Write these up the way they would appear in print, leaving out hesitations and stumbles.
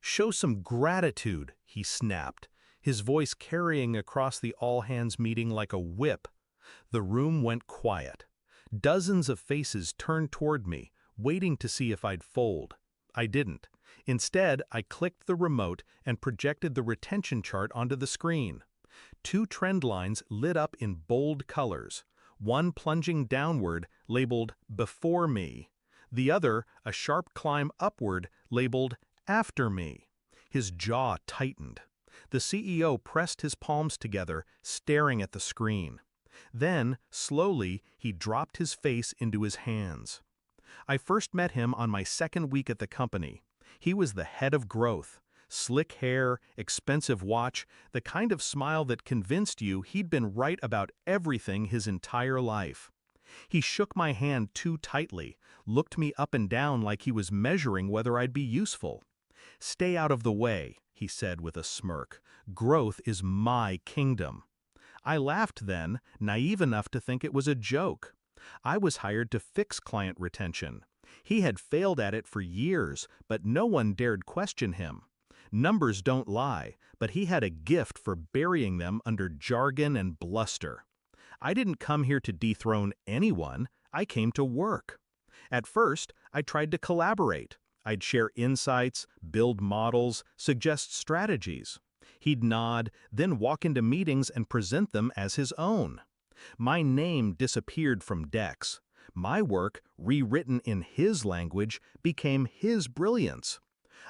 "Show some gratitude," he snapped, his voice carrying across the all-hands meeting like a whip. The room went quiet. Dozens of faces turned toward me, waiting to see if I'd fold. I didn't. Instead, I clicked the remote and projected the retention chart onto the screen. Two trend lines lit up in bold colors, one plunging downward, labeled "Before Me," the other a sharp climb upward, labeled "After Me." His jaw tightened. The CEO pressed his palms together, staring at the screen. Then, slowly, he dropped his face into his hands. I first met him on my second week at the company. He was the head of growth. Slick hair, expensive watch, the kind of smile that convinced you he'd been right about everything his entire life. He shook my hand too tightly, looked me up and down like he was measuring whether I'd be useful. "Stay out of the way," he said with a smirk. "Growth is my kingdom." I laughed then, naive enough to think it was a joke. I was hired to fix client retention. He had failed at it for years, but no one dared question him. Numbers don't lie, but he had a gift for burying them under jargon and bluster. I didn't come here to dethrone anyone, I came to work. At first, I tried to collaborate. I'd share insights, build models, suggest strategies. He'd nod, then walk into meetings and present them as his own. My name disappeared from decks. My work, rewritten in his language, became his brilliance.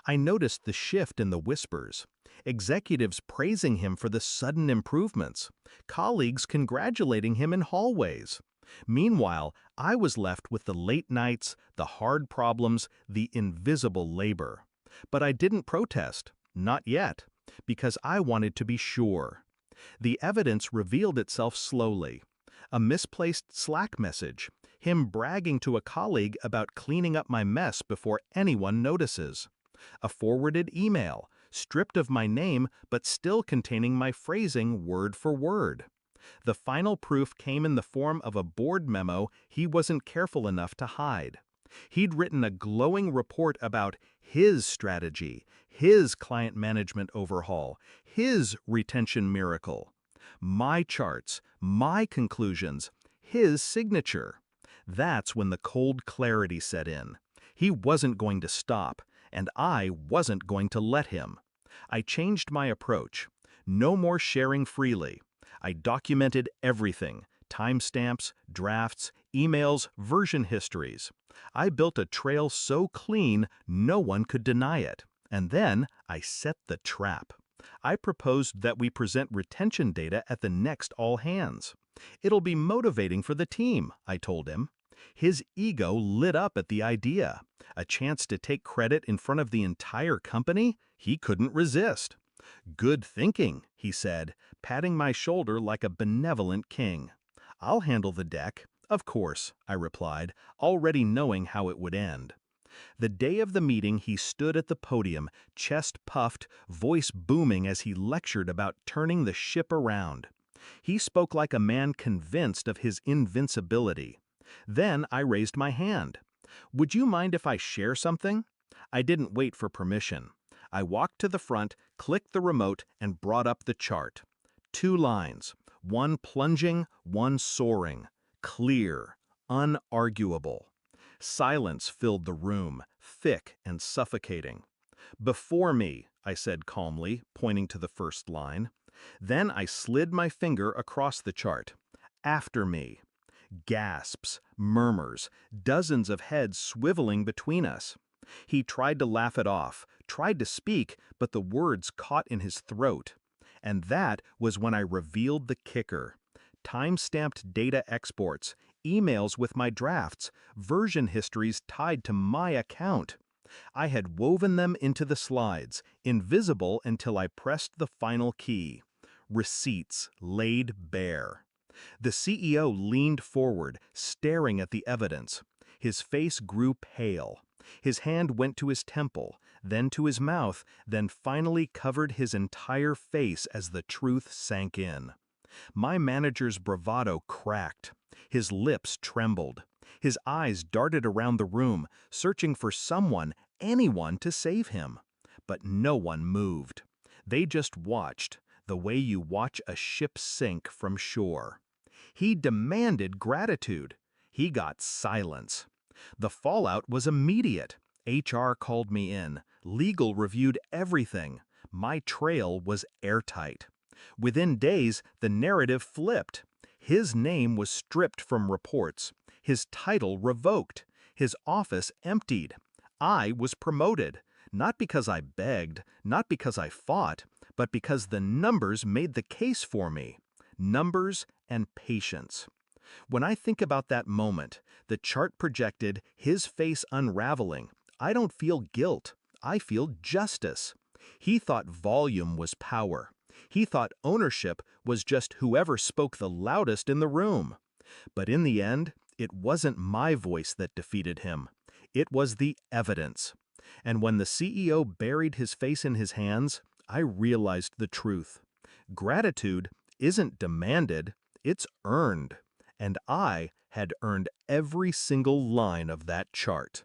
I noticed the shift in the whispers. Executives praising him for the sudden improvements. Colleagues congratulating him in hallways. Meanwhile, I was left with the late nights, the hard problems, the invisible labor. But I didn't protest. Not yet. Because I wanted to be sure. The evidence revealed itself slowly. A misplaced Slack message, him bragging to a colleague about cleaning up my mess before anyone notices. A forwarded email, stripped of my name but still containing my phrasing word for word. The final proof came in the form of a board memo he wasn't careful enough to hide. He'd written a glowing report about his strategy, his client management overhaul, his retention miracle. My charts, my conclusions, his signature. That's when the cold clarity set in. He wasn't going to stop, and I wasn't going to let him. I changed my approach. No more sharing freely. I documented everything. Timestamps, drafts, emails, version histories. I built a trail so clean no one could deny it. And then I set the trap. I proposed that we present retention data at the next all hands. "It'll be motivating for the team," I told him. His ego lit up at the idea. A chance to take credit in front of the entire company? He couldn't resist. "Good thinking," he said, patting my shoulder like a benevolent king. "I'll handle the deck." "Of course," I replied, already knowing how it would end. The day of the meeting he stood at the podium, chest puffed, voice booming as he lectured about turning the ship around. He spoke like a man convinced of his invincibility. Then I raised my hand. "Would you mind if I share something?" I didn't wait for permission. I walked to the front, clicked the remote, and brought up the chart. 2 lines, one plunging, one soaring. Clear, unarguable. Silence filled the room, thick and suffocating. "Before me," I said calmly, pointing to the first line. Then I slid my finger across the chart. "After me." Gasps, murmurs, dozens of heads swiveling between us. He tried to laugh it off, tried to speak, but the words caught in his throat. And that was when I revealed the kicker. Time-stamped data exports, emails with my drafts, version histories tied to my account. I had woven them into the slides, invisible until I pressed the final key. Receipts laid bare. The CEO leaned forward, staring at the evidence. His face grew pale. His hand went to his temple, then to his mouth, then finally covered his entire face as the truth sank in. My manager's bravado cracked. His lips trembled. His eyes darted around the room, searching for someone, anyone to save him. But no one moved. They just watched, the way you watch a ship sink from shore. He demanded gratitude. He got silence. The fallout was immediate. HR called me in. Legal reviewed everything. My trail was airtight. Within days, the narrative flipped. His name was stripped from reports. His title revoked. His office emptied. I was promoted. Not because I begged, not because I fought, but because the numbers made the case for me. Numbers and patience. When I think about that moment, the chart projected his face unraveling. I don't feel guilt. I feel justice. He thought volume was power. He thought ownership was just whoever spoke the loudest in the room. But in the end, it wasn't my voice that defeated him. It was the evidence. And when the CEO buried his face in his hands, I realized the truth. Gratitude isn't demanded, it's earned. And I had earned every single line of that chart.